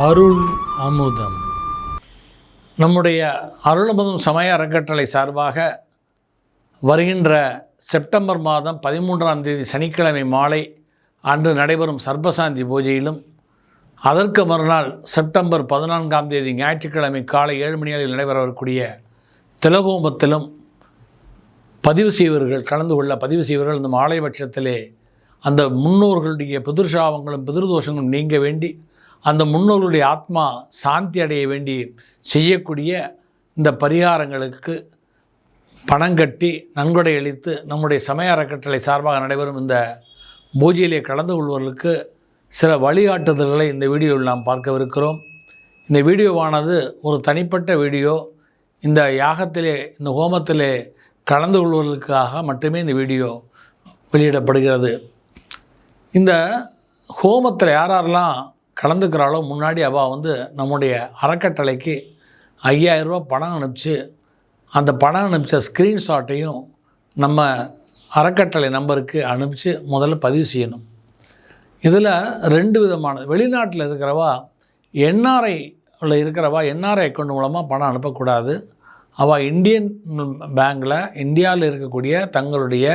அருள் அமுதம். நம்முடைய அருள் அமுதம் சமய அறக்கட்டளை சார்பாக வருகின்ற செப்டம்பர் மாதம் 13ஆம் தேதி சனிக்கிழமை மாலை அன்று நடைபெறும் சர்ப்பசாந்தி பூஜையிலும், அதற்கு மறுநாள் செப்டம்பர் 14ஆம் தேதி ஞாயிற்றுக்கிழமை காலை 7 மணி அளவில் நடைபெறக்கூடிய திலகோமத்திலும் பதிவு செய்வர்கள் கலந்து கொள்ள பதிவு செய்வர்கள் இந்த மாலை பட்சத்திலே அந்த முன்னோர்களுடைய பிதுர்சாபங்களும் பிதிர்தோஷங்களும் நீங்க வேண்டி, அந்த முன்னோர்களுடைய ஆத்மா சாந்தி அடைய வேண்டி செய்யக்கூடிய இந்த பரிகாரங்களுக்கு பணம் கட்டி நன்கொடை அளித்து நம்முடைய சமய அறக்கட்டளை சார்பாக நடைபெறும் இந்த பூஜையிலே கலந்து கொள்வதற்கு சில வழிகாட்டுதல்களை இந்த வீடியோவில் நாம் பார்க்கவிருக்கிறோம். இந்த வீடியோவானது ஒரு தனிப்பட்ட வீடியோ. இந்த யாகத்திலே, இந்த ஹோமத்திலே கலந்து கொள்வதற்காக மட்டுமே இந்த வீடியோ வெளியிடப்படுகிறது. இந்த ஹோமத்தில் யாரெல்லாம் கலந்துக்கிறாளோ முன்னாடி அவள் நம்முடைய அறக்கட்டளைக்கு 5000 ரூபா பணம் அனுப்பிச்சு, அந்த பணம் அனுப்பிச்ச ஸ்க்ரீன்ஷாட்டையும் நம்ம அறக்கட்டளை நம்பருக்கு அனுப்பிச்சு முதல்ல பதிவு செய்யணும். இதில் 2 விதமானது. வெளிநாட்டில் இருக்கிறவா, என்ஆர்ஐயில் இருக்கிறவா என்ஆர்ஐ அக்கௌண்ட் மூலமாக பணம் அனுப்பக்கூடாது. அவள் இந்தியன் பேங்கில் இந்தியாவில் இருக்கக்கூடிய தங்களுடைய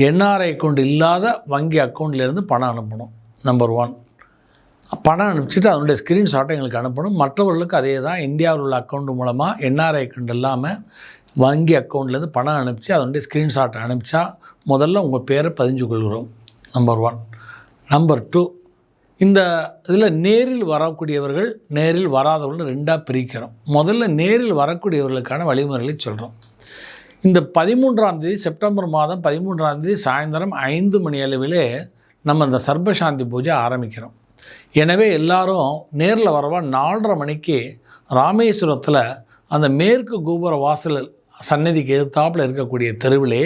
என்ஆர்ஐ அக்கௌண்ட் இல்லாத வங்கி அக்கௌண்ட்லேருந்து பணம் அனுப்பணும். நம்பர் 1. பணம் அனுப்பிச்சிட்டு அதனுடைய ஸ்க்ரீன்ஷாட்டை எங்களுக்கு அனுப்பணும். மற்றவர்களுக்கு அதே தான். இந்தியாவில் உள்ள அக்கௌண்ட் மூலமாக என்ஆர்ஐ அக்கௌண்ட் இல்லாமல் வங்கி அக்கௌண்ட்லேருந்து பணம் அனுப்பிச்சு அதனுடைய ஸ்க்ரீன்ஷாட்டை அனுப்பிச்சா முதல்ல உங்கள் பேரை பதிஞ்சு கொள்கிறோம். நம்பர் 1. நம்பர் 2, இந்த இதில் நேரில் வரக்கூடியவர்கள், நேரில் வராதவர்கள் 2ஆக பிரிக்கிறோம். முதல்ல நேரில் வரக்கூடியவர்களுக்கான வழிமுறைகளை சொல்கிறோம். இந்த 13ஆம் தேதி செப்டம்பர் மாதம் 13ஆம் தேதி சாயந்தரம் 5 மணி அளவிலே நம்ம இந்த சர்ப்பசாந்தி பூஜை ஆரம்பிக்கிறோம். எனவே எல்லாரும் நேரில் வரவா 4:30 மணிக்கு ராமேஸ்வரத்தில் அந்த மேற்கு கோபுர வாசல் சந்நிதிக்கு எதிர்த்தாப்பில் இருக்கக்கூடிய தெருவிலே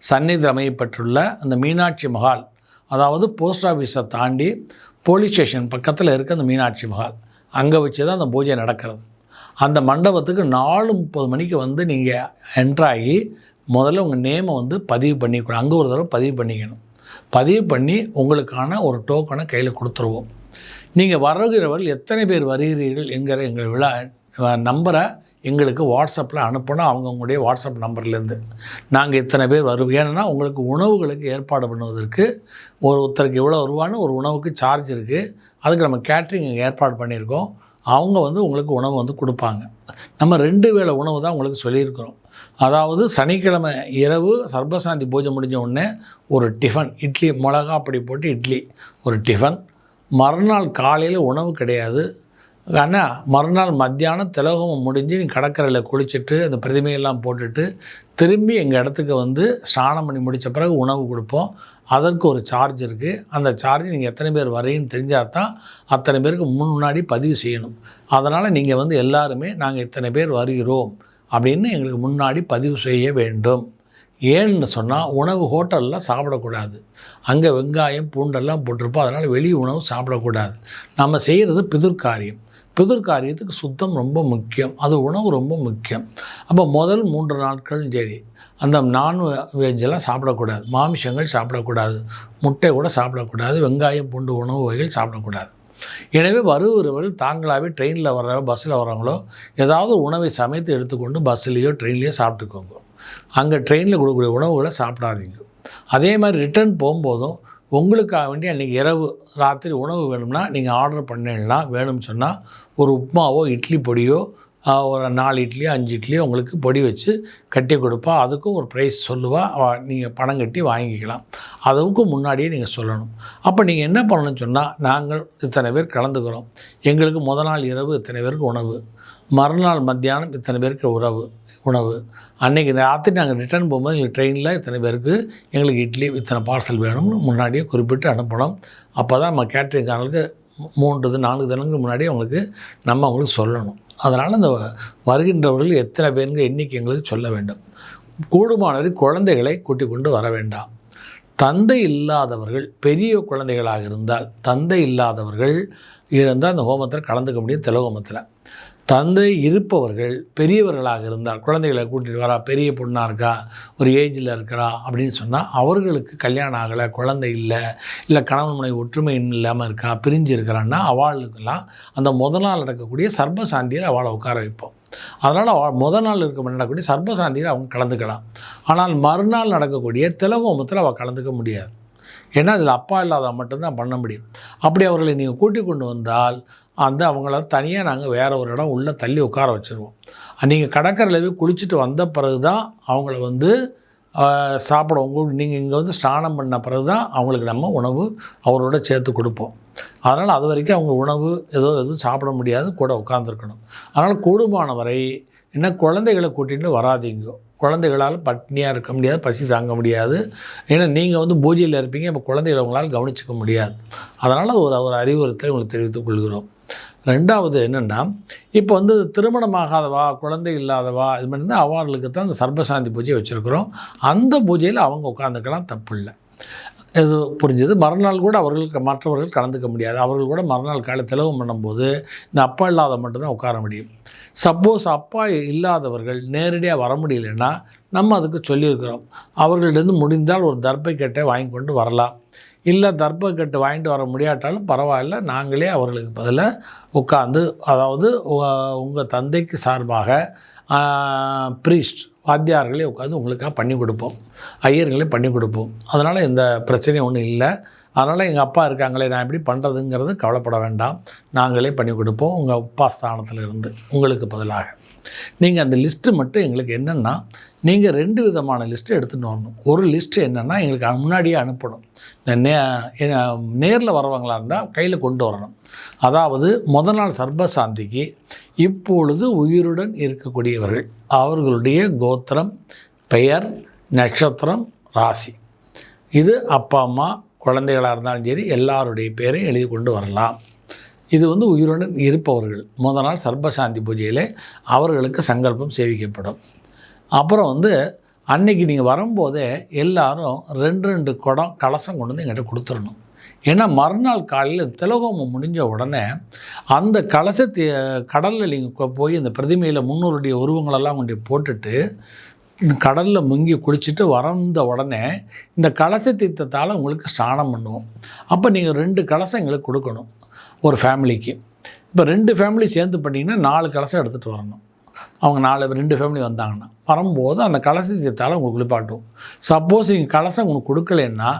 சந்நிதி அமையப்பட்டுள்ள அந்த மீனாட்சி மஹால், அதாவது போஸ்ட் ஆஃபீஸை தாண்டி போலீஸ் ஸ்டேஷன் பக்கத்தில் இருக்க அந்த மீனாட்சி மஹால், அங்கே வச்சு தான் அந்த பூஜை நடக்கிறது. அந்த மண்டபத்துக்கு 4:30 மணிக்கு நீங்கள் என்ட்ராகி முதல்ல உங்கள் நேமை பதிவு பண்ணிக்கணும். அங்கே ஒரு தடவை பதிவு பண்ணிக்கணும். பதிவு பண்ணி உங்களுக்கான ஒரு டோக்கனை கையில் கொடுத்துருவோம். நீங்கள் வருகிறவர்கள் எத்தனை பேர் வருகிறீர்கள் என்கிற எங்கள் விழா நம்பரை எங்களுக்கு வாட்ஸ்அப்பில் அனுப்பணும். அவங்களுடைய வாட்ஸ்அப் நம்பர்லேருந்து நாங்கள் இத்தனை பேர் வருவோம். ஏன்னா உங்களுக்கு உணவுகளுக்கு ஏற்பாடு பண்ணுவதற்கு ஒருத்தருக்கு இவ்வளோ ரூபான்னு ஒரு உணவுக்கு சார்ஜ் இருக்குது. அதுக்கு நம்ம கேட்ரிங் ஏற்பாடு பண்ணியிருக்கோம். அவங்க உங்களுக்கு உணவு கொடுப்பாங்க. நம்ம 2 வேளை உணவு தான் உங்களுக்கு சொல்லியிருக்கிறோம். அதாவது சனிக்கிழமை இரவு சர்ப்பசாந்தி பூஜை முடிஞ்ச உடனே ஒரு டிஃபன், இட்லி, மிளகா அப்படி போட்டு இட்லி ஒரு டிஃபன். மறுநாள் காலையில் உணவு கிடையாது. ஆனால் மறுநாள் மத்தியானம் திலகோமம் முடிஞ்சு நீ கடற்கரையில் குளிச்சுட்டு அந்த பிரதிமையெல்லாம் போட்டுட்டு திரும்பி எங்கள் இடத்துக்கு ஸ்நானம் பண்ணி முடித்த பிறகு உணவு கொடுப்போம். அதற்கு ஒரு சார்ஜ் இருக்குது. அந்த சார்ஜ் நீங்கள் எத்தனை பேர் வரீங்கன்னு தெரிஞ்சால் தான் அத்தனை பேருக்கு முன்னாடி பதிவு செய்யணும். அதனால் நீங்கள் எல்லாருமே நாங்கள் இத்தனை பேர் வருகிறோம் அப்படின்னு எங்களுக்கு முன்னாடி பதிவு செய்ய வேண்டும். ஏன்னு சொன்னால் உணவு ஹோட்டலில் சாப்பிடக்கூடாது. அங்கே வெங்காயம் பூண்டெல்லாம் போட்டிருப்போம். அதனால் வெளி உணவு சாப்பிடக்கூடாது. நம்ம செய்கிறது பிதுர்காரியம். பிதுர்காரியத்துக்கு சுத்தம் ரொம்ப முக்கியம். அது உணவு ரொம்ப முக்கியம். அப்போ முதல் 3 நாட்களும் சரி அந்த நான்வெஜ்ஜெல்லாம் சாப்பிடக்கூடாது. மாமிசங்கள் சாப்பிடக்கூடாது. முட்டை கூட சாப்பிடக்கூடாது. வெங்காயம் பூண்டு உணவு வகைகள் சாப்பிடக்கூடாது. எனவே வருகிறவர்கள் தாங்களாகவே ட்ரெயினில் வர்ற பஸ்ஸில் வர்றவங்களோ ஏதாவது உணவை சமைத்து எடுத்துக்கொண்டு பஸ்ஸுலேயோ ட்ரெயின்லேயோ சாப்பிட்டுக்கோங்க. அங்கே ட்ரெயினில் கொடுக்கக்கூடிய உணவுகளை சாப்பிடாதீங்க. அதே மாதிரி ரிட்டர்ன் போகும்போதும் உங்களுக்காக வேண்டி அன்றைக்கி இரவு ராத்திரி உணவு வேணும்னா நீங்கள் ஆர்டர் பண்ணிடலாம். வேணும்னு சொன்னால் ஒரு உப்புமாவோ இட்லி பொடியோ ஒரு 4 இட்லியோ 5 இட்லியோ உங்களுக்கு பொடி வச்சு கட்டி கொடுப்பா. அதுக்கும் ஒரு ப்ரைஸ் சொல்லுவா. நீங்கள் பணம் கட்டி வாங்கிக்கலாம். அதுக்கும் முன்னாடியே நீங்கள் சொல்லணும். அப்போ நீங்கள் என்ன பண்ணணும்னு சொன்னால், நாங்கள் இத்தனை பேர் கலந்துக்கிறோம், எங்களுக்கு முதல் நாள் இரவு இத்தனை பேருக்கு உணவு, மறுநாள் மத்தியானம் இத்தனை பேருக்கு உணவு, அன்றைக்கி ராத்திரி நாங்கள் ரிட்டர்ன் போகும்போது எங்களுக்கு ட்ரெயினில் இத்தனை பேருக்கு எங்களுக்கு இட்லி இத்தனை பார்சல் வேணும்னு முன்னாடியே குறிப்பிட்டு அனுப்பணும். அப்போ தான் நம்ம கேட்ரிங்காரங்களுக்கு 3-4 தினங்களுக்கு முன்னாடியே அவங்களுக்கு சொல்லணும். அதனால் அந்த வருகின்றவர்கள் எத்தனை பேருங்க எண்ணிக்கை எங்களுக்கு சொல்ல வேண்டும். கூடுமானவரை குழந்தைகளை கூட்டிக் கொண்டு வர வேண்டாம். தந்தை இல்லாதவர்கள், பெரிய குழந்தைகளாக இருந்தால் தந்தை இல்லாதவர்கள் இருந்தால் அந்த ஹோமத்தில் கலந்துக்க முடியும். திலகோமத்தில் தந்தை இருப்பவர்கள் பெரியவர்களாக இருந்தால், குழந்தைகளை கூட்டிகிட்டு வரா, பெரிய பொண்ணாக இருக்கா, ஒரு ஏஜில் இருக்கிறா அப்படின்னு சொன்னால், அவர்களுக்கு கல்யாணம் ஆகலை, குழந்தை இல்லை கணவன் மனைவி ஒற்றுமை இல்லாமல் இருக்கா, பிரிஞ்சு இருக்கிறான்னா அவளுக்கெல்லாம் அந்த நாள் நடக்கக்கூடிய சர்பசாந்தியில் அவளை உட்கார வைப்போம். அதனால் நாள் நடக்கக்கூடிய சர்பசாந்தியில் அவங்க கலந்துக்கலாம். ஆனால் மறுநாள் நடக்கக்கூடிய திலகோமத்தில் அவள் கலந்துக்க முடியாது. ஏன்னா அதில் அப்பா இல்லாத மட்டும்தான் பண்ண முடியும். அப்படி அவர்களை நீங்கள் கூட்டிக் கொண்டு வந்தால் அவங்கள தனியாக நாங்கள் வேறு ஒரு இடம் உள்ளே தள்ளி உட்கார வச்சுருவோம். நீங்கள் கடற்கரையில் போய் குளிச்சுட்டு வந்த பிறகு தான் அவங்கள சாப்பிட நீங்கள் இங்கே ஸ்நானம் பண்ண பிறகு தான் அவங்களுக்கு நம்ம உணவு அவரோட சேர்த்து கொடுப்போம். அதனால் அது வரைக்கும் அவங்க உணவு எதுவும் சாப்பிட முடியாது, கூட உட்காந்துருக்கணும். அதனால் கூடுமான வரை குழந்தைகளை கூட்டிகிட்டு வராதீங்க. குழந்தைகளால் பட்னியாக இருக்க முடியாது, பசி தாங்க முடியாது. ஏன்னா நீங்கள் பூஜையில் இருப்பீங்க, இப்போ குழந்தைகளை உங்களால் கவனிச்சிக்க முடியாது. அதனால் ஒரு அறிவுறுத்தலை உங்களுக்கு தெரிவித்துக் கொள்கிறோம். ரெண்டாவது என்னென்னா, இப்போ திருமணமாகாதவா, குழந்தை இல்லாதவா, இது மாதிரி இருந்தால் அவர்களுக்கு தான் இந்த சர்பசாந்தி பூஜையை வச்சுருக்கிறோம். அந்த பூஜையில் அவங்க உட்காந்துக்கலாம், தப்பு இல்லை. இது புரிஞ்சது. மறுநாள் கூட மற்றவர்கள் கலந்துக்க முடியாது. அவர்கள் கூட மறுநாள் காலையில் திலகம் பண்ணும்போது இந்த அப்பா இல்லாத மட்டும்தான் உட்கார முடியும். சப்போஸ் அப்பா இல்லாதவர்கள் நேரடியாக வர முடியலைன்னா நம்ம அதுக்கு சொல்லியிருக்கிறோம். அவர்களிடம் முடிந்தால் ஒரு தர்ப்பக்கட்டை வாங்கி கொண்டு வரலாம். இல்லை தர்ப்பக்கட்டு வாங்கிட்டு வர முடியாட்டாலும் பரவாயில்ல, நாங்களே அவர்களுக்கு பதிலாக உட்காந்து, அதாவது உங்கள் தந்தைக்கு சார்பாக ப்ரீஸ்ட் வாத்தியார்களே உட்காந்து உங்களுக்காக பண்ணி கொடுப்போம், ஐயர்களே பண்ணி கொடுப்போம். அதனால் எந்த பிரச்சனையும் ஒன்றும் இல்லை. அதனால் எங்கள் அப்பா இருக்காங்களே, நான் எப்படி பண்ணுறதுங்கிறது கவலைப்பட வேண்டாம், நாங்களே பண்ணி கொடுப்போம் உங்கள் அப்பா ஸ்தானத்தில் இருந்து உங்களுக்கு பதிலாக. நீங்கள் அந்த லிஸ்ட்டு மட்டும் எங்களுக்கு என்னென்னா, நீங்கள் 2 விதமான லிஸ்ட்டு எடுத்துகிட்டு வரணும். ஒரு லிஸ்ட்டு என்னென்னா, எங்களுக்கு முன்னாடியே அனுப்பணும். இந்த நேரில் வரவங்களாக இருந்தால் கையில் கொண்டு வரணும். அதாவது நாள் சர்பசாந்திக்கு இப்பொழுது உயிருடன் இருக்கக்கூடியவர்கள், அவர்களுடைய கோத்திரம், பெயர், நட்சத்திரம், ராசி, இது அப்பா அம்மா குழந்தைகளாக இருந்தாலும் சரி எல்லாருடைய பேரையும் எழுதி கொண்டு வரலாம். இது உயிருடன் இருப்பவர்கள் நாள் சர்பசாந்தி பூஜையில் அவர்களுக்கு சங்கல்பம் சேவிக்கப்படும். அப்புறம் அன்னைக்கு நீங்கள் வரும்போதே எல்லோரும் 2 குடம் கலசம் கொண்டு எங்கிட்ட கொடுத்துடணும். ஏன்னா மறுநாள் காலையில் திலகோமம் முடிஞ்ச உடனே அந்த கலசத்தை கடலில் நீங்கள் போய் இந்த பிரதிமையில் முன்னோருடைய உருவங்களெல்லாம் கொண்டு போட்டுட்டு கடலில் முங்கி குளிச்சுட்டு வந்த உடனே இந்த கலச தீர்த்தத்தால் உங்களுக்கு ஸ்நானம் பண்ணுவோம். அப்போ நீங்கள் 2 கலசம் எங்களுக்கு கொடுக்கணும் ஒரு ஃபேமிலிக்கு. இப்போ 2 ஃபேமிலி சேர்ந்து பண்ணிங்கன்னா 4 கலசம் எடுத்துகிட்டு வரணும். அவங்க 2 ஃபேமிலி வந்தாங்கன்னா வரும்போது அந்த கலச தீர்த்தத்தால் உங்களுக்கு குளிப்பாட்டுவோம். சப்போஸ் நீங்கள் கலசம் உங்களுக்கு கொடுக்கலன்னா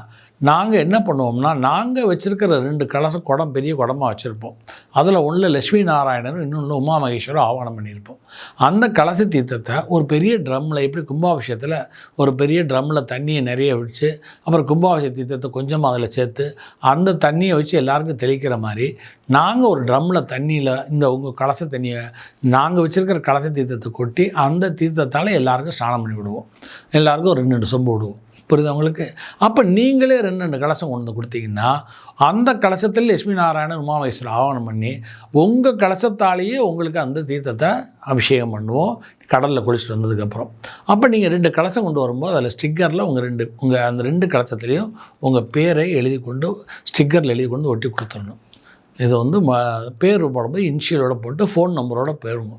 நாங்கள் என்ன பண்ணுவோம்னா, நாங்கள் வச்சுருக்கிற 2 கலசம் குடம் பெரிய குடமாக வச்சுருப்போம். அதில் ஒன்றில் லட்சுமி நாராயணரும் இன்னொன்று உமா மகேஸ்வரும் ஆவணம் பண்ணியிருப்போம். அந்த கலச தீர்த்தத்தை ஒரு பெரிய ட்ரம்மில், எப்படி கும்பாபிஷேகத்தில் ஒரு பெரிய ட்ரம்மில் தண்ணியை நிறைய வச்சு, அப்புறம் கும்பாபிஷேக தீர்த்தத்தை கொஞ்சமாக அதில் சேர்த்து அந்த தண்ணியை வச்சு எல்லாருக்கும் தெளிக்கிற மாதிரி நாங்கள் ஒரு ட்ரம்மில் தண்ணியில் இந்த உங்கள் கலச தண்ணியை நாங்கள் வச்சுருக்கிற கலச தீர்த்தத்தை கொட்டி அந்த தீர்த்தத்தால் எல்லாருக்கும் ஸ்நானம் பண்ணி விடுவோம். எல்லாருக்கும் ஒரு 2 சொம்பு விடுவோம். புரியுது உங்களுக்கு? அப்போ நீங்களே 2 கலசம் கொண்டு கொடுத்தீங்கன்னா அந்த கலசத்தில் லட்சுமி நாராயணன் உமாமகேஸ்வரர் ஆவணம் பண்ணி உங்கள் கலசத்தாலேயே உங்களுக்கு அந்த தீர்த்தத்தை அபிஷேகம் பண்ணுவோம் கடலில் குளிச்சுட்டு வந்ததுக்கப்புறம். அப்போ நீங்கள் 2 கலசம் கொண்டு வரும்போது அதில் ஸ்டிக்கரில் உங்கள் அந்த 2 கலசத்துலேயும் உங்கள் பேரை எழுதி கொண்டு ஸ்டிக்கரில் எழுதி கொண்டு ஒட்டி கொடுத்துடணும். இது பேர் போடும்போது இனிஷியலோட போட்டு ஃபோன் நம்பரோட போயிருங்க.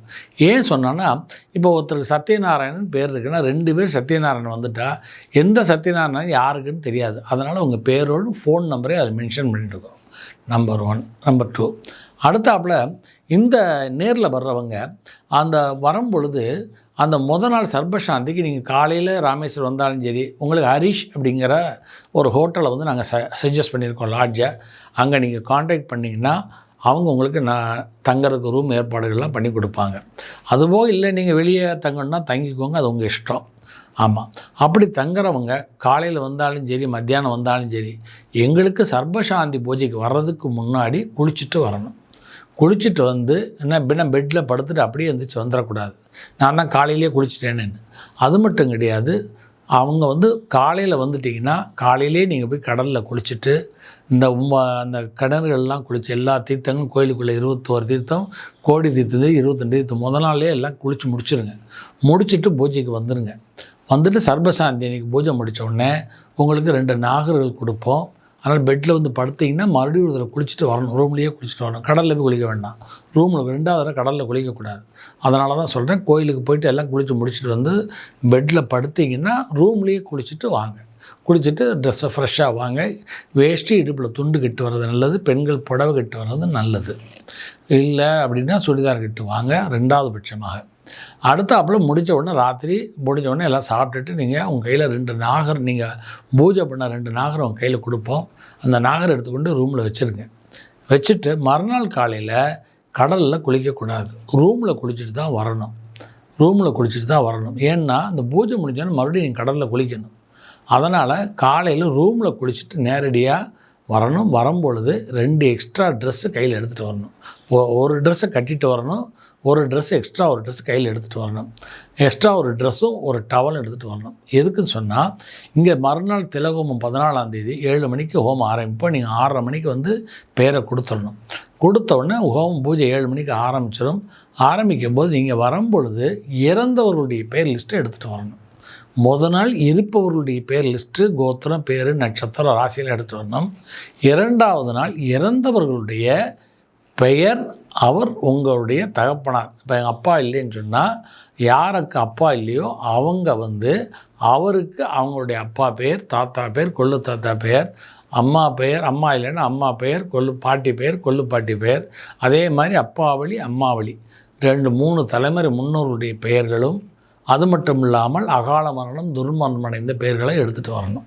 ஏன் சொன்னான்னா, இப்போ ஒருத்தருக்கு சத்யநாராயணன் பேர் இருக்குன்னா 2 பேர் சத்யநாராயணன் வந்துட்டால் எந்த சத்யநாராயணன் யாருக்குன்னு தெரியாது. அதனால் உங்கள் பேரோடு ஃபோன் நம்பரே அதை மென்ஷன் பண்ணிட்டுருக்கோம். நம்பர் 1. நம்பர் 2, அடுத்தாப்பில் இந்த நேரில் வர்றவங்க அந்த வரும்பொழுது அந்த நாள் சர்பசாந்திக்கு நீங்கள் காலையில் ராமேஸ்வரம் வந்தாலும் சரி, உங்களுக்கு ஹரிஷ் அப்படிங்கிற ஒரு ஹோட்டலை நாங்கள் சஜஸ்ட் பண்ணியிருக்கோம், லாட்ஜை. அங்கே நீங்கள் காண்டாக்ட் பண்ணிங்கன்னா அவங்க உங்களுக்கு தங்குறதுக்கு ரூம் ஏற்பாடுகள்லாம் பண்ணி கொடுப்பாங்க. அதுபோக இல்லை நீங்கள் வெளியே தங்கணுன்னா தங்கிக்கோங்க, அது உங்கள் இஷ்டம். ஆமாம், அப்படி தங்குறவங்க காலையில் வந்தாலும் சரி மத்தியானம் வந்தாலும் சரி எங்களுக்கு சர்பசாந்தி பூஜைக்கு வர்றதுக்கு முன்னாடி குளிச்சுட்டு வரணும். குளிச்சுட்டு என்ன பெட்டில் படுத்துட்டு அப்படியே எழுந்திரிச்சு வந்துடக்கூடாது, நான் தான் காலையிலேயே குளிச்சுட்டேன்னு. அது மட்டும் கிடையாது, அவங்க காலையில் வந்துட்டிங்கன்னா காலையிலே நீங்கள் போய் கடலில் குளிச்சுட்டு அந்த கிணறுகள்லாம் குளித்து எல்லா தீர்த்தங்களும் கோயிலுக்குள்ளே 21 தீர்த்தம், கோடி தீர்த்தது 22 தீர்த்தம் நாளே எல்லாம் குளித்து முடிச்சுருங்க. முடிச்சுட்டு பூஜைக்கு வந்துடுங்க. வந்துட்டு சர்பசாந்தி அன்றைக்கி பூஜை முடித்த உடனே உங்களுக்கு 2 நாகர்கள் கொடுப்போம். அதனால் பெட்டில் வந்து படுத்திங்கன்னா மறுபடியும் ஒரு தடவை குளிச்சுட்டு வரணும், ரூம்லேயே குளிச்சுட்டு வரணும். கடலில் போய் குளிக்க வேண்டாம், ரூமில் 2வது தடவை கடலில் குளிக்கக்கூடாது. அதனால தான் சொல்கிறேன், கோயிலுக்கு போயிட்டு எல்லாம் குளித்து முடிச்சுட்டு வந்து பெட்டில் படுத்திங்கன்னா ரூம்லேயே குளிச்சுட்டு வாங்க. குளிச்சுட்டு ட்ரெஸ்ஸை ஃப்ரெஷ்ஷாக வாங்க. வேஷ்டி இடுப்பில் துண்டு கட்டு வர்றது நல்லது, பெண்கள் புடவை கட்டு வர்றது நல்லது. இல்லை அப்படின்னா சுடிதார் கட்டு வாங்க 2வது பட்சமாக. அடுத்தாப்புல முடித்த உடனே ராத்திரி முடிஞ்ச உடனே எல்லாம் சாப்பிட்டுட்டு நீங்கள் உங்கள் கையில் 2 நாகர், நீங்கள் பூஜை பண்ண 2 நாகர் உங்கள் கையில் கொடுப்போம். அந்த நாகரை எடுத்துக்கொண்டு ரூமில் வச்சுருங்க. வச்சுட்டு மறுநாள் காலையில் கடலில் குளிக்கக்கூடாது, ரூமில் குளிச்சுட்டு தான் வரணும். ரூமில் குளிச்சுட்டு தான் வரணும். ஏன்னா அந்த பூஜை முடிஞ்சோன்னே மறுபடியும் நீங்கள் கடலில் குளிக்கணும். அதனால் காலையில் ரூமில் குளிச்சுட்டு நேரடியாக வரணும். வரும்பொழுது 2 எக்ஸ்ட்ரா ட்ரெஸ்ஸு கையில் எடுத்துகிட்டு வரணும். ஒரு ட்ரெஸ்ஸை கட்டிட்டு வரணும், ஒரு ட்ரெஸ் எக்ஸ்ட்ரா ஒரு ட்ரெஸ் கையில் எடுத்துகிட்டு வரணும். எக்ஸ்ட்ரா ஒரு ட்ரெஸ்ஸும் ஒரு டவலும் எடுத்துகிட்டு வரணும். எதுக்குன்னு சொன்னால், இங்கே மறுநாள் திலகோமம் 14ஆம் தேதி 7 மணிக்கு ஹோமம் ஆரம்பிப்போம். நீங்கள் 6:30 மணிக்கு வந்து பேரை கொடுத்துடணும். கொடுத்த உடனே ஹோமம் பூஜை 7 மணிக்கு ஆரம்பிச்சிடும். ஆரம்பிக்கும் போது நீங்கள் வரும்பொழுது இறந்தவர்களுடைய பேர் லிஸ்ட்டை எடுத்துகிட்டு வரணும். முதல் நாள் இருப்பவர்களுடைய பேர் லிஸ்ட்டு, கோத்திரம், பேர், நட்சத்திரம், ராசியில் எடுத்துகிட்டு வரணும். 2வது நாள் இறந்தவர்களுடைய பெயர், அவர் உங்களுடைய தகப்பனார். இப்போ எங்கள் அப்பா இல்லைன்னு சொன்னால், யாருக்கு அப்பா இல்லையோ அவங்க வந்து அவருக்கு அவங்களுடைய அப்பா பேர், தாத்தா பேர், கொள்ளு தாத்தா பேர், அம்மா பெயர், அம்மா இல்லைன்னா அம்மா பெயர், கொள்ளு பாட்டி பெயர், கொள்ளு பாட்டி பெயர். அதே மாதிரி அப்பாவளி, அம்மாவளி 2-3 தலைமுறை முன்னோருடைய பெயர்களும், அது மட்டும் இல்லாமல் அகால மரணம், துர்மரணம் அடைந்த பெயர்களை எடுத்துகிட்டு வரணும்,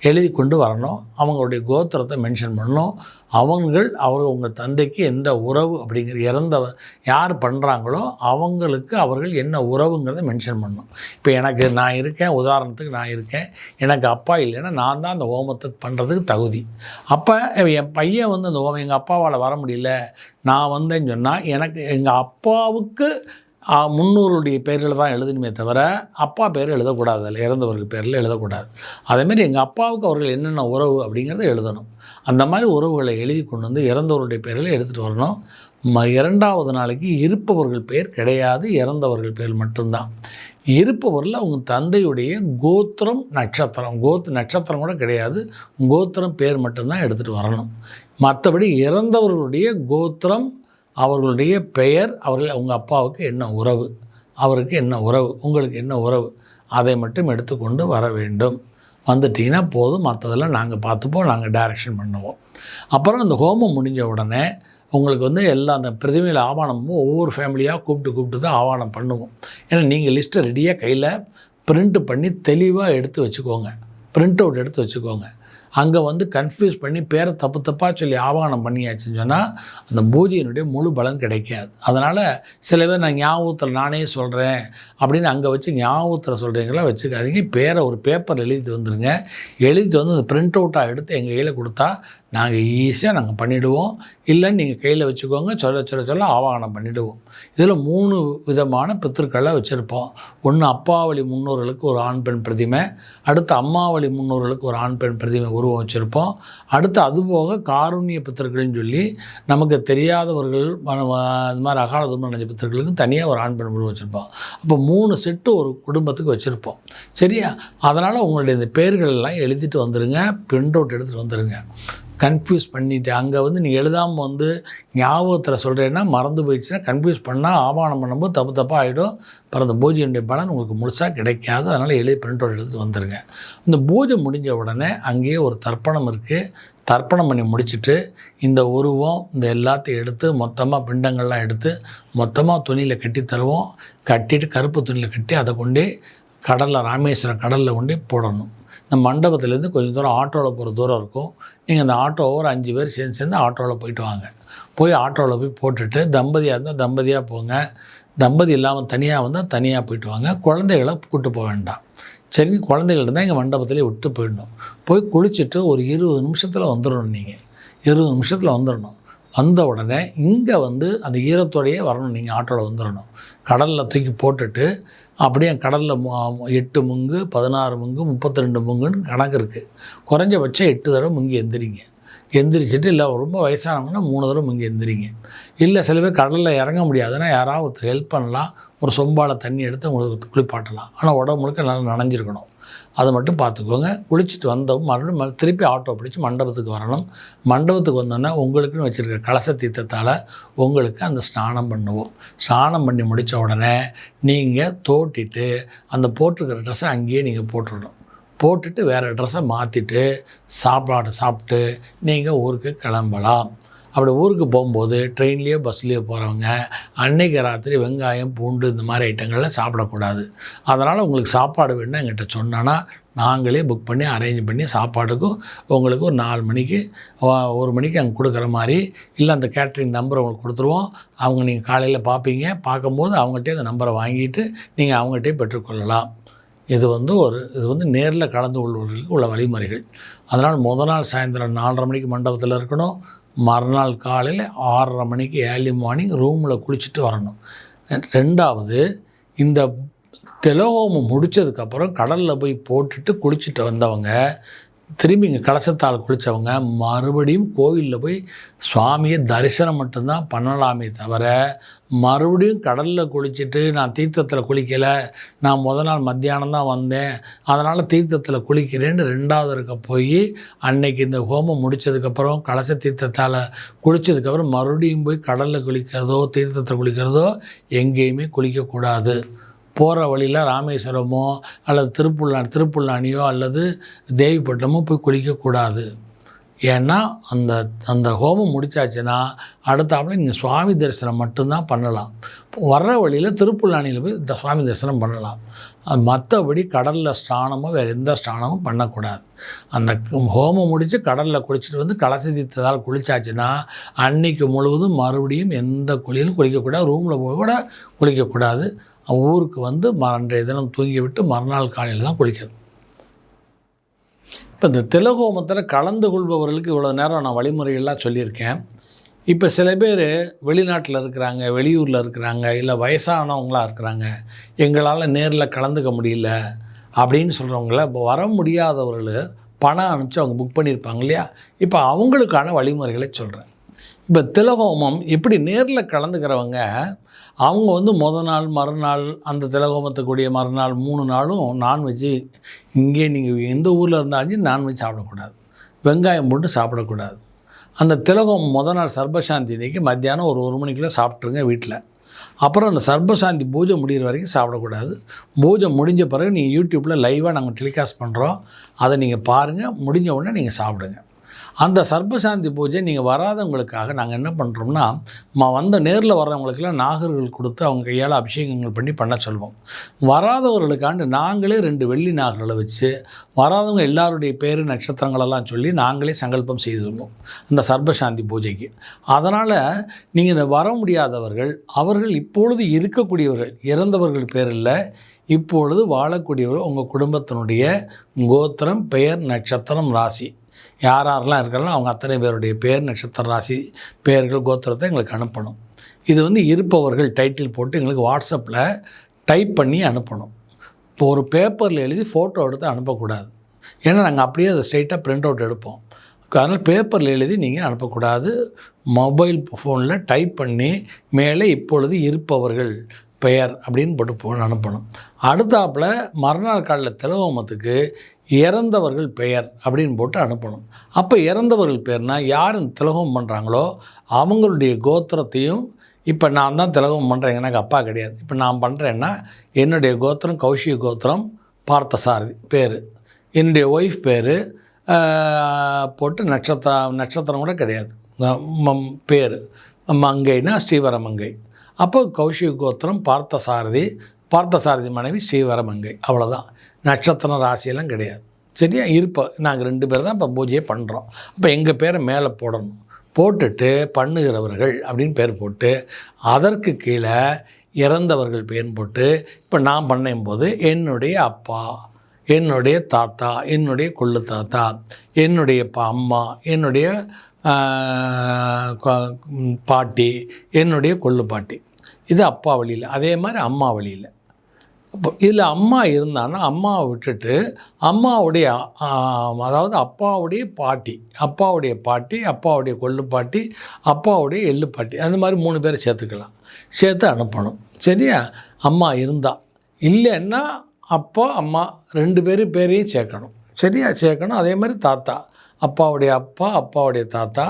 எழுதி கொண்டு வரணும். அவங்களுடைய கோத்திரத்தை மென்ஷன் பண்ணணும். அவர்கள் உங்கள் தந்தைக்கு எந்த உறவு அப்படிங்கிற, இறந்தவர் யார் பண்ணுறாங்களோ அவங்களுக்கு அவர்கள் என்ன உறவுங்கிறத மென்ஷன் பண்ணணும். இப்போ நான் இருக்கேன், உதாரணத்துக்கு நான் இருக்கேன், எனக்கு அப்பா இல்லைன்னா நான் தான் அந்த ஹோமத்தை பண்ணுறதுக்கு தகுதி. அப்போ என் பையன் வந்து அந்த ஹோமம் எங்கள் அப்பாவால் வர முடியல, நான் வந்தேன்னு சொன்னால் எனக்கு எங்கள் அப்பாவுக்கு முன்னோருடைய பேரில் தான் எழுதணுமே தவிர அப்பா பேர் எழுதக்கூடாது, அதில் இறந்தவர்கள் பேரில் எழுதக்கூடாது. அதேமாதிரி எங்கள் அப்பாவுக்கு அவர்கள் என்னென்ன உறவு அப்படிங்கிறத எழுதணும். அந்த மாதிரி உறவுகளை எழுதி கொண்டு வந்து இறந்தவருடைய பேரில் எடுத்துகிட்டு வரணும். 2வது நாளைக்கு இருப்பவர்கள் பேர் கிடையாது, இறந்தவர்கள் பேர் மட்டும்தான். இருப்பவரில் அவங்க தந்தையுடைய கோத்திரம், நட்சத்திரம், நட்சத்திரம் கூட கிடையாது, கோத்திரம் பேர் மட்டும்தான் எடுத்துகிட்டு வரணும். மற்றபடி இறந்தவர்களுடைய கோத்திரம், அவர்களுடைய பெயர், உங்கள் அப்பாவுக்கு என்ன உறவு, அவருக்கு என்ன உறவு, உங்களுக்கு என்ன உறவு, அதை மட்டும் எடுத்துக்கொண்டு வர வேண்டும். வந்துட்டிங்கன்னா போதும், மற்றதெல்லாம் நாங்கள் பார்த்துப்போம், நாங்கள் டைரக்ஷன் பண்ணுவோம். அப்புறம் அந்த ஹோமம் முடிஞ்ச உடனே உங்களுக்கு வந்து எல்லா அந்த பிரதிமையில் ஆவணமும் ஒவ்வொரு ஃபேமிலியாக கூப்பிட்டு தான் ஆவணம் பண்ணுவோம். ஏன்னா நீங்கள் லிஸ்ட்டை ரெடியாக கையில் பிரிண்ட் பண்ணி தெளிவாக எடுத்து வச்சுக்கோங்க, பிரிண்ட் அவுட் எடுத்து வச்சுக்கோங்க. அங்கே வந்து கன்ஃபியூஸ் பண்ணி பேரை தப்பாக சொல்லி ஆவாகனம் பண்ணியாச்சுன்னு சொன்னால் அந்த பூஜையினுடைய முழு பலன் கிடைக்காது. அதனால் சில பேர் நான் ஞாபகத்தில் நானே சொல்கிறேன் அப்படின்னு அங்கே வச்சு ஞாபகத்தில் சொல்கிறீங்களா வச்சுக்காதீங்க. பேரை ஒரு பேப்பர் எழுதிட்டு வந்துடுங்க. எழுதிட்டு வந்து அந்த பிரிண்ட் அவுட்டாக எடுத்து எங்கள் கையில் கொடுத்தா நாங்கள் ஈஸியாக நாங்கள் பண்ணிவிடுவோம். இல்லைன்னு நீங்கள் கையில் வச்சுக்கோங்க, சொல்ல ஆவாகனம் பண்ணிவிடுவோம். இதில் 3 விதமான பித்திருக்களை வச்சுருப்போம். ஒன்று அப்பாவளி முன்னோர்களுக்கு ஒரு ஆண் பெண் பிரதிமை, அடுத்து அம்மாவளி முன்னோர்களுக்கு ஒரு ஆண் பெண் பிரதிமை உருவம் வச்சுருப்போம். அடுத்து அதுபோக காருண்ய பித்திருக்கள்னு சொல்லி நமக்கு தெரியாதவர்கள் இந்த மாதிரி அகால துர்மரணம் அடைஞ்ச பித்திருக்களுக்கு தனியாக ஒரு ஆண் பெண் உருவம் வச்சுருப்போம். அப்போ 3 செட்டு ஒரு குடும்பத்துக்கு வச்சுருப்போம். சரியா? அதனால் உங்களுடைய இந்த பேர்கள் எல்லாம் எழுதிட்டு வந்துடுங்க, பிரிண்ட் அவுட் எடுத்துகிட்டு வந்துடுங்க. கன்ஃபியூஸ் பண்ணிவிட்டு அங்கே வந்து நீங்கள் எழுதாமல் வந்து ஞாபகத்தில் சொல்கிறேன்னா மறந்து போயிடுச்சுன்னா கன்ஃபியூஸ் பண்ணால் ஆவாகனம் பண்ணும்போது தப்பாக ஆகிடும். அப்புறம் அந்த பூஜையுடைய பலன் உங்களுக்கு முழுசாக கிடைக்காது. அதனால் எழுதி பிரிண்ட் அவுட் எடுத்துகிட்டு வந்துடுங்க. இந்த பூஜை முடிஞ்ச உடனே அங்கேயே ஒரு தர்ப்பணம் இருக்குது. தர்ப்பணம் பண்ணி முடிச்சுட்டு இந்த உருவம் இந்த எல்லாத்தையும் எடுத்து மொத்தமாக பிண்டங்கள்லாம் எடுத்து மொத்தமாக துணியில் கட்டி தருவோம். கட்டிட்டு கருப்பு துணியில் கட்டி அதை கொண்டே கடலில், ராமேஸ்வரம் கடலில் கொண்டே போடணும். இந்த மண்டபத்துலேருந்து கொஞ்சம் தூரம் ஆட்டோவில் போகிற தூரம் இருக்கும். நீங்கள் அந்த ஆட்டோவை ஒரு 5 பேர் சேர்ந்து ஆட்டோவில் போயிட்டு வாங்க. போய் ஆட்டோவில் போய் போட்டுட்டு தம்பதியாக இருந்தால் தம்பதியாக போங்க, தம்பதி இல்லாமல் தனியாக வந்தால் தனியாக போயிட்டு வாங்க. குழந்தைகளை கூப்பிட்டு போக வேண்டாம். சரி, குழந்தைகள் இருந்தால் இங்கே மண்டபத்துலேயே விட்டு போயிடணும். போய் குளிச்சுட்டு ஒரு 20 நிமிஷத்தில் வந்துடணும். நீங்கள் 20 நிமிஷத்தில் வந்துடணும். வந்த உடனே இங்கே வந்து அந்த ஈரத்தோடையே வரணும். நீங்கள் ஆட்டோவில் வந்துடணும். கடலில் தூக்கி போட்டுட்டு அப்படியே கடலில் 8 முங்கு, 16 முங்கு, 32 முங்குன்னு கணக்கு இருக்குது. குறைஞ்சபட்சம் 8 தடவை முங்கி எந்திரிங்க. எந்திரிச்சிட்டு, இல்லை ரொம்ப வயசானவங்கன்னா 3 தடவை இங்கே எந்திரிங்க. இல்லை சில பேர் கடலில் இறங்க முடியாதுன்னா யாராவது ஒருத்தர் ஹெல்ப் பண்ணலாம், ஒரு சொம்பால் தண்ணி எடுத்து உங்களுக்கு குளிப்பாட்டலாம். ஆனால் உடம்பு முழுக்க நல்லா நனைஞ்சிருக்கணும். அதை மட்டும் பார்த்துக்கோங்க. குளிச்சுட்டு வந்தவும் மறுபடியும் திருப்பி ஆட்டோ பிடிச்சி மண்டபத்துக்கு வரணும். மண்டபத்துக்கு வந்தோன்னா உங்களுக்குன்னு வச்சுருக்க கலச தீர்த்தத்தால் உங்களுக்கு அந்த ஸ்நானம் பண்ணுவோம். ஸ்நானம் பண்ணி முடித்த உடனே நீங்கள் தோட்டிட்டு அந்த போட்டிருக்கிற ட்ரெஸ்ஸை அங்கேயே நீங்கள் போட்டுடணும். போட்டுட்டு வேறு ட்ரெஸ்ஸை மாற்றிட்டு சாப்பாடு சாப்பிட்டு நீங்கள் ஊருக்கு கிளம்பலாம். அப்படி ஊருக்கு போகும்போது ட்ரெயின்லேயோ பஸ்லேயோ போகிறவங்க அன்னைக்கு ராத்திரி வெங்காயம், பூண்டு இந்த மாதிரி ஐட்டங்கள்லாம் சாப்பிடக்கூடாது. அதனால் உங்களுக்கு சாப்பாடு வேணும்னா எங்கிட்ட சொன்னோன்னா நாங்களே புக் பண்ணி அரேஞ்ச் பண்ணி சாப்பாடுக்கும் உங்களுக்கு ஒரு 4 மணிக்கு 1 மணிக்கு அங்கே கொடுக்குற மாதிரி, இல்லை அந்த கேட்ரிங் நம்பரை உங்களுக்கு கொடுத்துருவோம். அவங்க நீங்கள் காலையில் பார்ப்பீங்க. பார்க்கும்போது அவங்கள்ட்டே அந்த நம்பரை வாங்கிட்டு நீங்கள் அவங்கள்ட்டே பெற்றுக்கொள்ளலாம். இது வந்து நேரில் கலந்து கொள்வதற்கு உள்ள வழிமுறைகள். அதனால் முதல் நாள் சாயந்தரம் 4:30 மணிக்கு மண்டபத்தில் இருக்கணும். மறுநாள் காலையில் 6:30 மணிக்கு ஏர்லி மார்னிங் ரூமில் குளிச்சுட்டு வரணும். 2வது, இந்த திலோகோமம் முடித்ததுக்கப்புறம் கடலில் போய் போட்டுட்டு குளிச்சுட்டு வந்தவங்க திரும்பி இங்கே கலசத்தால் குளித்தவங்க மறுபடியும் கோவிலில் போய் சுவாமியை தரிசனம் மட்டும்தான் பண்ணலாமே தவிர, மறுபடியும் கடலில் குளிச்சுட்டு நான் தீர்த்தத்தில் குளிக்கலை, நான் முதல் நாள் மத்தியானம் தான் வந்தேன் அதனால் தீர்த்தத்தில் குளிக்கிறேன்னு 2வது இருக்க போய் அன்னைக்கு இந்த ஹோமம் முடித்ததுக்கப்புறம் கலச தீர்த்தத்தால் குளித்ததுக்கப்புறம் மறுபடியும் போய் கடலில் குளிக்கிறதோ தீர்த்தத்தில் குளிக்கிறதோ எங்கேயுமே குளிக்கக்கூடாது. போகிற வழியில் ராமேஸ்வரமோ அல்லது திருப்புல்லானியோ அல்லது தேவிப்பட்டமோ போய் குளிக்கக்கூடாது. ஏன்னா அந்த ஹோமம் முடித்தாச்சுன்னா அடுத்தாப்புல நீங்கள் சுவாமி தரிசனம் மட்டும்தான் பண்ணலாம். வர்ற வழியில் திருப்புல்லானியில் போய் இந்த சுவாமி தரிசனம் பண்ணலாம். மற்றபடி கடலில் ஸ்நானமோ வேறு எந்த ஸ்நானமும் பண்ணக்கூடாது. அந்த ஹோமம் முடித்து கடலில் குளிச்சுட்டு வந்து கலச தீர்த்தத்தால் குளித்தாச்சுன்னா அன்னைக்கு முழுவதும் மறுபடியும் எந்த குளியிலும் குளிக்கக்கூடாது. ரூமில் போய் கூட குளிக்கக்கூடாது. ஊருக்கு வந்து அன்றைய தினம் தூங்கி விட்டு மறுநாள் காலையில் தான் குளிக்கணும். இப்போ இந்த திலகோமத்தில் கலந்து கொள்பவர்களுக்கு இவ்வளோ நேரம் நான் வழிமுறைகள்லாம் சொல்லியிருக்கேன். இப்போ சில பேர் வெளிநாட்டில் இருக்கிறாங்க, வெளியூரில் இருக்கிறாங்க, இல்லை வயசானவங்களாக இருக்கிறாங்க, எங்களால் நேரில் கலந்துக்க முடியல அப்படின்னு சொல்கிறவங்கள இப்போ வர முடியாதவர்கள் பணம் அனுப்பிச்சு அவங்க புக் பண்ணியிருப்பாங்க இல்லையா, இப்போ அவங்களுக்கான வழிமுறைகளை சொல்கிறேன். இப்போ திலகோமம் எப்படி நேரில் கலந்துக்கிறவங்க அவங்க வந்து முதல் நாள் மறுநாள் அந்த திலகோமத்துக்குரிய மறுநாள் 3 நாளும் நான்வெஜ்ஜு இங்கே நீங்கள் எந்த ஊரில் இருந்தாலும் நான்வெஜ் சாப்பிடக்கூடாது, வெங்காயம் போட்டு சாப்பிடக்கூடாது. அந்த திலகோமம் முதல் நாள் சர்பசாந்தி அன்றைக்கி மத்தியானம் ஒரு 1 மணிக்குள்ளே சாப்பிட்ருங்க வீட்டில். அப்புறம் அந்த சர்பசாந்தி பூஜை முடிகிற வரைக்கும் சாப்பிடக்கூடாது. பூஜை முடிஞ்ச பிறகு நீங்கள் யூடியூப்பில் லைவாக நாங்கள் டெலிகாஸ்ட் பண்ணுறோம், அதை நீங்கள் பாருங்கள். முடிஞ்ச உடனே நீங்கள் சாப்பிடுங்க. அந்த சர்பசாந்தி பூஜை நீங்கள் வராதவங்களுக்காக நாங்கள் என்ன பண்ணுறோம்னா, வந்த நேரில் வர்றவங்களுக்கெல்லாம் நாகர்கள் கொடுத்து அவங்க கையால் அபிஷேகங்கள் பண்ண சொல்வோம். வராதவர்களுக்காண்டு நாங்களே 2 வெள்ளி நாகர்களை வச்சு வராதவங்க எல்லாருடைய பேர் நட்சத்திரங்களெல்லாம் சொல்லி நாங்களே சங்கல்பம் செய்துருவோம் அந்த சர்பசாந்தி பூஜைக்கு. அதனால் நீங்கள் இந்த வர முடியாதவர்கள் அவர்கள் இப்பொழுது இருக்கக்கூடியவர்கள், இறந்தவர்கள் பேர் இல்லை, இப்பொழுது வாழக்கூடியவர்கள் உங்கள் குடும்பத்தினுடைய கோத்திரம், பெயர், நட்சத்திரம், ராசி யாரெல்லாம் இருக்கலாம் அவங்க அத்தனை பேருடைய பேர், நட்சத்திர, ராசி, பெயர்கள், கோத்திரத்தை எங்களுக்கு அனுப்பணும். இது வந்து இருப்பவர்கள் டைட்டில் போட்டு எங்களுக்கு வாட்ஸ்அப்பில் டைப் பண்ணி அனுப்பணும். இப்போ ஒரு பேப்பரில் எழுதி ஃபோட்டோ எடுத்து அனுப்பக்கூடாது. ஏன்னா நாங்கள் அப்படியே அதை ஸ்ட்ரைட்டாக பிரிண்ட் அவுட் எடுப்போம். அதனால் பேப்பரில் எழுதி நீங்கள் அனுப்பக்கூடாது. மொபைல் ஃபோனில் டைப் பண்ணி மேலே இப்பொழுது இருப்பவர்கள் பெயர் அப்படின்னு போட்டு அனுப்பணும். அடுத்தாப்பில் மறுநாள் காலையில் திலகோமத்துக்கு இறந்தவர்கள் பெயர் அப்படின்னு போட்டு அனுப்பணும். அப்போ இறந்தவர்கள் பெயர்னால் யார் இந்த திலகோமம் பண்ணுறாங்களோ அவங்களுடைய கோத்திரத்தையும், இப்போ நான் தான் திலகோமம் பண்ணுறேன், எனக்கு அப்பா கிடையாது, இப்போ நான் பண்ணுறேன்னா என்னுடைய கோத்திரம் கௌஷிக கோத்திரம் பார்த்தசாரதி பேர், என்னுடைய ஒய்ஃப் பேர் போட்டு நட்சத்திரம் கூட கிடையாது, பேர் மங்கைனா ஸ்ரீவரமங்கை. அப்போ கௌஷிக கோத்திரம் பார்த்தசாரதி மனைவி ஸ்ரீவரமங்கை, அவ்வளோதான். நட்சத்திரம் ராசியெல்லாம் கிடையாது. சரியா? நாங்கள் 2 பேர் தான் இப்போ பூஜையை பண்ணுறோம். அப்போ எங்கள் பேரை மேலே போடணும். போட்டுட்டு பண்ணுகிறவர்கள் அப்படின்னு பேர் போட்டு அதற்கு கீழே இறந்தவர்கள் பேர் போட்டு, இப்போ நான் பண்ணும்போது என்னுடைய அப்பா, என்னுடைய தாத்தா, என்னுடைய கொள்ளு தாத்தா, என்னுடைய அம்மா, என்னுடைய பாட்டி, என்னுடைய கொள்ளு பாட்டி, இது அப்பா வழியில். அதே மாதிரி அம்மா வழியில் அப்போ இதில் அம்மா இருந்தான்னா அம்மாவை விட்டுட்டு அம்மாவுடைய அதாவது அப்பாவுடைய பாட்டி, அப்பாவுடைய கொள்ளு பாட்டி, அப்பாவுடைய எள்ளு பாட்டி, அந்த மாதிரி 3 பேரை சேர்த்துக்கலாம். சேர்த்து அனுப்பணும். சரியா? அம்மா இருந்தால். இல்லைன்னா அப்பா அம்மா 2 பேரையும் சேர்க்கணும். சரியா? சேர்க்கணும். அதே மாதிரி தாத்தா, அப்பாவுடைய அப்பா, அப்பாவுடைய தாத்தா,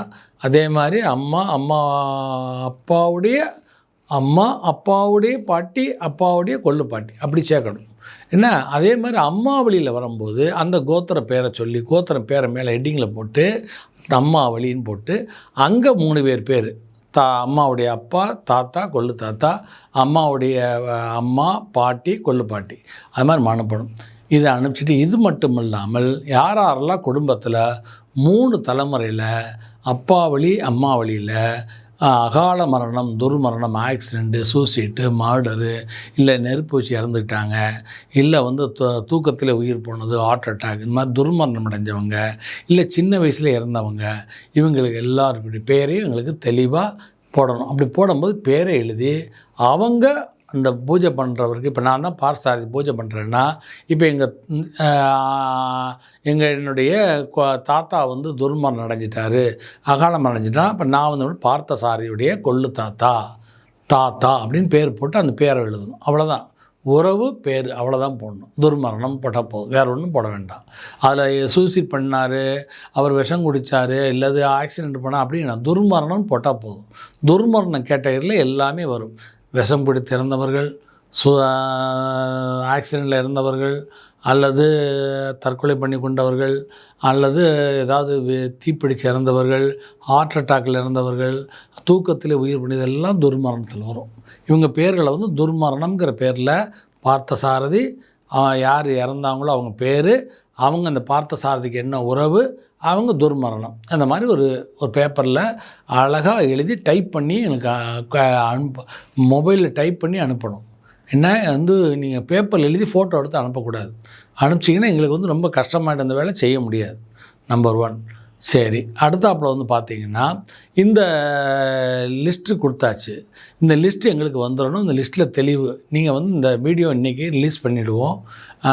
அதே மாதிரி அம்மா, அப்பாவுடைய பாட்டி, அப்பாவுடைய கொள்ளு பாட்டி, அப்படி சேர்க்கணும். என்ன? அதே மாதிரி அம்மா வழியில் வரும்போது அந்த கோத்திர பேரை சொல்லி, கோத்திர பேரை மேலே ஹெட்டிங்கில் போட்டு அம்மா வழின்னு போட்டு அங்கே 3 பேர் அம்மாவுடைய அப்பா, தாத்தா, கொள்ளு தாத்தா, அம்மாவுடைய அம்மா, பாட்டி, கொள்ளு பாட்டி, அது மாதிரி அனுப்பணும். இதை அனுப்பிச்சிட்டு இது மட்டும் இல்லாமல் யாரெல்லாம் குடும்பத்தில் 3 தலைமுறையில் அப்பா வழி அம்மா வழியில் அகால மரணம், துர்மரணம், ஆக்சிடெண்ட்டு, சூசைட்டு, மர்டரு, இல்லை நெருப்பு வச்சு இறந்துக்கிட்டாங்க, இல்லை தூக்கத்தில் உயிர் போனது, ஹார்ட் அட்டாக், இந்த மாதிரி துர்மரணம் அடைஞ்சவங்க, இல்லை சின்ன வயசில் இறந்தவங்க, இவங்களுக்கு எல்லாருடைய பேரையும் எங்களுக்கு தெளிவாக போடணும். அப்படி போடும்போது பேரை எழுதி அவங்க அந்த பூஜை பண்ணுறவருக்கு, இப்போ நான் தான் பார்த்தசாரதி பூஜை பண்ணுறேன்னா, இப்போ என்னுடைய தாத்தா துர்மரணம் அடைஞ்சிட்டாரு, அகாலம் அடைஞ்சிட்டா, இப்போ நான் பார்த்தசாரியுடைய கொள்ளு தாத்தா அப்படின்னு பேர் போட்டு அந்த பேரை எழுதணும். அவ்வளோதான். உறவு பேர் அவ்வளோதான் போடணும். துர்மரணம் போட்டால் போதும், வேறு ஒன்றும் போட வேண்டாம். அதில் சூசைட் பண்ணார், அவர் விஷம் குடித்தார், இல்லது ஆக்சிடெண்ட் பண்ணால் அப்படின்னு துர்மரணம் போட்டால் போதும். துர்மரணம் கேட்டகரியில் எல்லாமே வரும். விஷம் பிடித்து இறந்தவர்கள், ஆக்சிடெண்ட்டில் இறந்தவர்கள், அல்லது தற்கொலை பண்ணி கொண்டவர்கள், அல்லது ஏதாவது தீப்பிடிச்சு இறந்தவர்கள், ஹார்ட் அட்டாக்கில் இறந்தவர்கள், தூக்கத்தில் உயிர் பண்ணி, இதெல்லாம் துர்மரணத்தில் வரும். இவங்க பேர்களை துர்மரணம்ங்கிற பேரில் பார்த்தசாரதி, யார் இறந்தாங்களோ அவங்க பேர், அவங்க அந்த பார்த்தசாரதிக்கு என்ன உறவு, அவங்க துர்மரணம், அந்த மாதிரி ஒரு பேப்பரில் அழகாக எழுதி டைப் பண்ணி எனக்கு மொபைலில் டைப் பண்ணி அனுப்பணும். என்ன நீங்கள் பேப்பரில் எழுதி ஃபோட்டோ எடுத்து அனுப்பக்கூடாது. அனுப்பிச்சிங்கன்னா எங்களுக்கு ரொம்ப கஷ்டமாயிட்டு அந்த வேலை செய்ய முடியாது. நம்பர் 1. சரி, அடுத்தாப்பில் பார்த்தீங்கன்னா இந்த லிஸ்ட்டு கொடுத்தாச்சு. இந்த லிஸ்ட்டு எங்களுக்கு வந்துடணும். இந்த லிஸ்ட்டில் தெளிவு. நீங்கள் இந்த வீடியோ இன்றைக்கி ரிலீஸ் பண்ணிவிடுவோம்,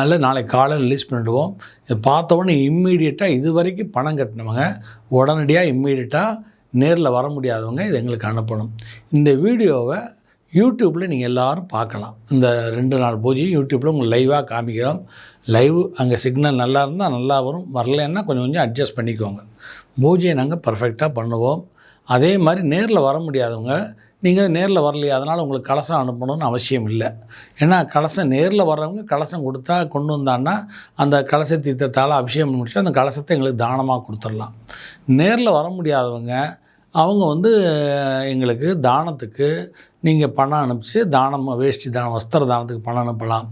இல்லை நாளைக்கு காலையில் ரிலீஸ் பண்ணிவிடுவோம். இதை பார்த்த உடனே இம்மீடியட்டாக இது வரைக்கும் பணம் கட்டினவங்க உடனடியாக இம்மீடியட்டாக நேரில் வர முடியாதவங்க இதை எங்களுக்கு அனுப்பணும். இந்த வீடியோவை யூடியூப்பில் நீங்கள் எல்லோரும் பார்க்கலாம். இந்த 2 நாள் பூஜையும் யூடியூப்பில் உங்களுக்கு லைவாக காமிக்கிறோம். லைவ் அங்கே சிக்னல் நல்லா இருந்தால் நல்லா வரும், வரலைன்னா கொஞ்சம் அட்ஜஸ்ட் பண்ணிக்கோங்க. பூஜையை நாங்கள் பர்ஃபெக்டாக பண்ணுவோம். அதே மாதிரி நேரில் வர முடியாதவங்க, நீங்கள் நேரில் வரலையா, அதனால் உங்களுக்கு கலசம் அனுப்பணும்னு அவசியம் இல்லை. ஏன்னா கலசம் நேரில் வர்றவங்க கலசம் கொடுத்தா கொண்டு வந்தான்னா அந்த கலச தீர்த்தத்தால் அபிஷேகம் முடிச்சு அந்த கலசத்தை எங்களுக்கு தானமாக கொடுத்துடலாம். நேரில் வர முடியாதவங்க அவங்க எங்களுக்கு தானத்துக்கு நீங்கள் பணம் அனுப்பிச்சு தானம், வேஷ்டி தானம், வஸ்திர தானத்துக்கு பணம் அனுப்பலாம்,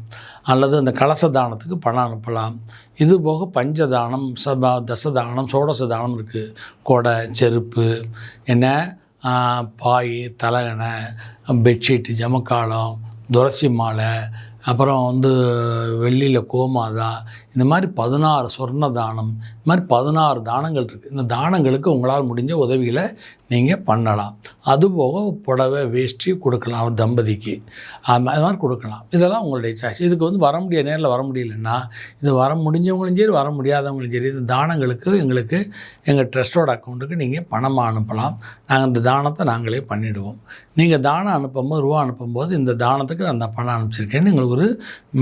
அல்லது அந்த கலச தானத்துக்கு பணம் அனுப்பலாம். இது போக பஞ்சதானம், தசதானம், சோடச தானம் இருக்குது. கொடை, செருப்பு, பாய், தலகணை, பெட்ஷீட்டு, ஜமக்காலம், துளசி மாலை, அப்புறம் வெள்ளியில் கோமாதா, இந்த மாதிரி 16 சொர்ண தானம், இந்த மாதிரி 16 தானங்கள் இருக்குது. இந்த தானங்களுக்கு உங்களால் முடிஞ்ச உதவிகளை நீங்கள் பண்ணலாம். அதுபோக புடவை, வேஷ்டி கொடுக்கலாம் தம்பதிக்கு, அது மாதிரி கொடுக்கலாம். இதெல்லாம் உங்களுடைய சாய்ஸ். இதுக்கு வர முடியாது, நேரில் வர முடியலன்னா இது வர முடிஞ்சவங்களும் சரி, வர முடியாதவங்களும் சரி, இந்த தானங்களுக்கு எங்களுக்கு எங்கள் ட்ரஸ்டோட அக்கௌண்ட்டுக்கு நீங்கள் பணமாக அனுப்பலாம். நாங்கள் இந்த தானத்தை நாங்களே பண்ணிவிடுவோம். நீங்கள் தானம் அனுப்பும்போது, ரூபா அனுப்பும்போது இந்த தானத்துக்கு அந்த பணம் அனுப்பிச்சிருக்கேன்னு எங்களுக்கு ஒரு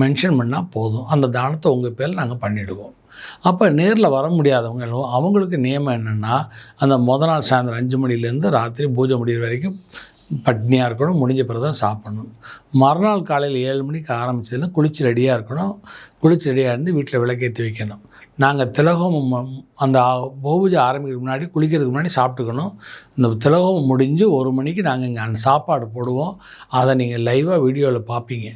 மென்ஷன் பண்ணால் போதும். அந்த தானத்தை உங்கள் பேரில் நாங்கள் பண்ணிவிடுவோம். அப்போ நேரில் வர முடியாதவங்க அவங்களுக்கு நியமம் என்னென்னா, அந்த முதல் நாள் சாயந்தரம் 5 மணிலேருந்து ராத்திரி பூஜை முடிகிற வரைக்கும் பட்னியாக இருக்கணும், முடிஞ்ச பிறகு தான் சாப்பிடணும். மறுநாள் காலையில் 7 மணிக்கு ஆரம்பித்ததுலேருந்து குளிச்சு ரெடியாக இருக்கணும். குளிச்சு ரெடியாக இருந்து வீட்டில் விளக்கேற்றி வைக்கணும். நாங்கள் திலகோமம் அந்த பூஜை ஆரம்பிக்கிறதுக்கு முன்னாடி, குளிக்கிறதுக்கு முன்னாடி சாப்பிட்டுக்கணும். இந்த திலகோமம் முடிஞ்சு 1 மணிக்கு நாங்கள் இங்கே அந்த சாப்பாடு போடுவோம். அதை நீங்கள் லைவாக வீடியோவில் பார்ப்பீங்க.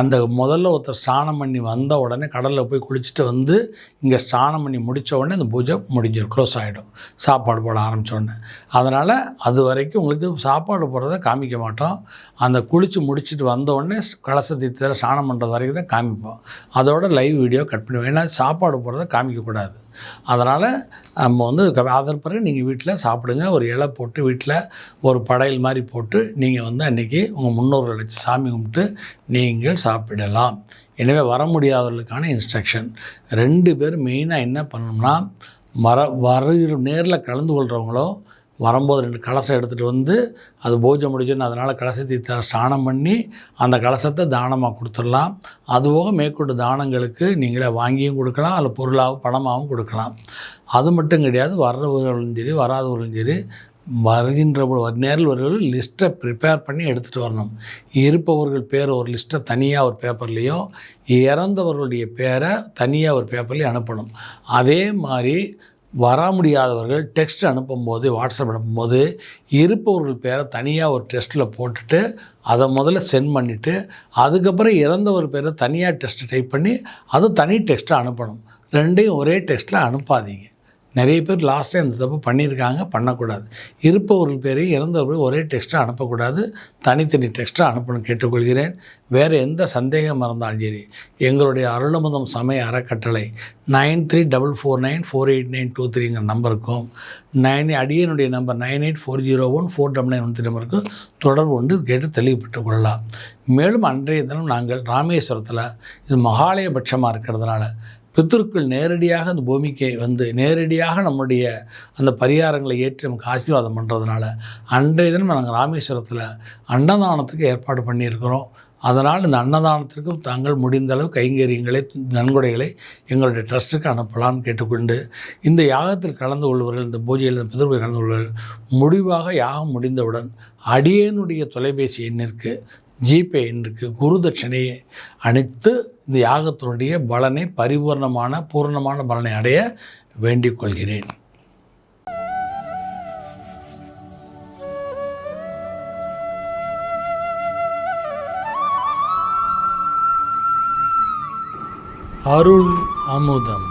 அந்த முதல்ல ஒருத்தர் ஸ்நானம் பண்ணி வந்த உடனே கடலில் போய் குளிச்சுட்டு இங்கே ஸ்நானம் பண்ணி முடித்த உடனே அந்த பூஜை முடிஞ்சிடும், க்ளோஸ் ஆகிடும் சாப்பாடு போட ஆரம்பித்த உடனே. அதனால் அது வரைக்கும் உங்களுக்கு சாப்பாடு போடுறத காமிக்க மாட்டோம். அந்த குளித்து முடிச்சுட்டு வந்த உடனே கலச தீர்த்தத்தில் ஸ்நானம் பண்ணுறது வரைக்கும் தான் காமிப்போம். அதோட லைவ் வீடியோ கட் பண்ணுவோம். ஏன்னா சாப்பாடு போடுறத காமிக்கக்கூடாது. அதனால் நம்ம அதன் பிறகு நீங்கள் வீட்டில் சாப்பிடுங்க. ஒரு இலை போட்டு வீட்டில் ஒரு படையல் மாதிரி போட்டு நீங்கள் அன்றைக்கி உங்கள் முன்னோர்களை வச்சு சாமி கும்பிட்டு நீங்கள் சாப்பிடலாம். எனவே வர முடியாதவர்களுக்கான இன்ஸ்ட்ரக்ஷன். 2 பேர் மெயினாக என்ன பண்ணணும்னா, வருகிற நேரில் கலந்து கொள்கிறவங்களோ வரும்போது 2 கலசம் எடுத்துகிட்டு வந்து, அது பூஜை முடிஞ்சுன்னு அதனால் கலசத்தை ஸ்நானம் பண்ணி அந்த கலசத்தை தானமாக கொடுத்துடலாம். அதுபோக மேற்கொண்டு தானங்களுக்கு நீங்களே வாங்கியும் கொடுக்கலாம், அல்ல பொருளாகவும் பணமாகவும் கொடுக்கலாம். அது மட்டும் கிடையாது, வர்றவர்களும் சரி வராதவர்களும் சரி வருகின்ற நேரில் வருவர்கள் லிஸ்ட்டை ப்ரிப்பேர் பண்ணி எடுத்துகிட்டு வரணும். இருப்பவர்கள் பேர் ஒரு லிஸ்ட்டை தனியாக ஒரு பேப்பர்லேயும், இறந்தவர்களுடைய பேரை தனியாக ஒரு பேப்பர்லேயும் அனுப்பணும். அதே மாதிரி வர முடியாதவர்கள் டெக்ஸ்ட் அனுப்பும்போது, வாட்ஸ்அப் அனுப்பும்போது இருப்பவர்கள் பேரை தனியாக ஒரு டெஸ்ட்டில் போட்டுட்டு அதை முதல்ல சென்ட் பண்ணிவிட்டு, அதுக்கப்புறம் இறந்தவர் பேரை தனியாக டெஸ்ட்டு டைப் பண்ணி அது தனி டெக்ஸ்ட்டை அனுப்பணும். 2யும் ஒரே டெக்ஸ்ட்டில் அனுப்பாதீங்க. நிறைய பேர் லாஸ்ட்டாக இந்த தப்பு பண்ணியிருக்காங்க, பண்ணக்கூடாது. இருப்பவர்கள் பேரையும் இறந்தவர்கள் ஒரே டெக்ஸ்ட்டாக அனுப்பக்கூடாது, தனித்தனி டெக்ஸ்ட்டாக அனுப்பணும் கேட்டுக்கொள்கிறேன். வேறு எந்த சந்தேகம் இருந்தாலும் சரி எங்களுடைய அருளமுதம் சமய அறக்கட்டளை 9344948923 நம்பருக்கும், அடியனுடைய நம்பர் 9840149913 நம்பருக்கும் தொடர்பு கொண்டு கேட்டு தெளிவுபட்டுக் கொள்ளலாம். மேலும் அன்றைய தினம் நாங்கள் ராமேஸ்வரத்தில் இது மகாலயபட்சமாக இருக்கிறதுனால பித்ருக்கள் நேரடியாக அந்த பூமிக்கு வந்து நேரடியாக நம்முடைய அந்த பரிகாரங்களை ஏற்றி நமக்கு ஆசீர்வாதம் பண்ணுறதுனால அன்றைய தினம் நாங்கள் ராமேஸ்வரத்தில் அன்னதானத்துக்கு ஏற்பாடு பண்ணியிருக்கிறோம். அதனால் இந்த அன்னதானத்திற்கு தாங்கள் முடிந்தளவு கைங்கரியங்களை நன்கொடைகளை எங்களுடைய ட்ரஸ்ட்டுக்கு அனுப்பலாம்னு கேட்டுக்கொண்டு, இந்த யாகத்தில் கலந்து கொள்வர்கள், இந்த பூஜையில் இந்த பிதர்கள் கலந்து கொள்வர்கள் முடிவாக யாகம் முடிந்தவுடன் அடியேனுடைய தொலைபேசி எண்ணிற்கு ஜிபே எண்ணிற்கு குரு தட்சணையை அனுப்பித்து இந்த யாகத்தினுடைய பலனை பூர்ணமான பலனை அடைய வேண்டிக் கொள்கிறேன். அருள் அமுதம்.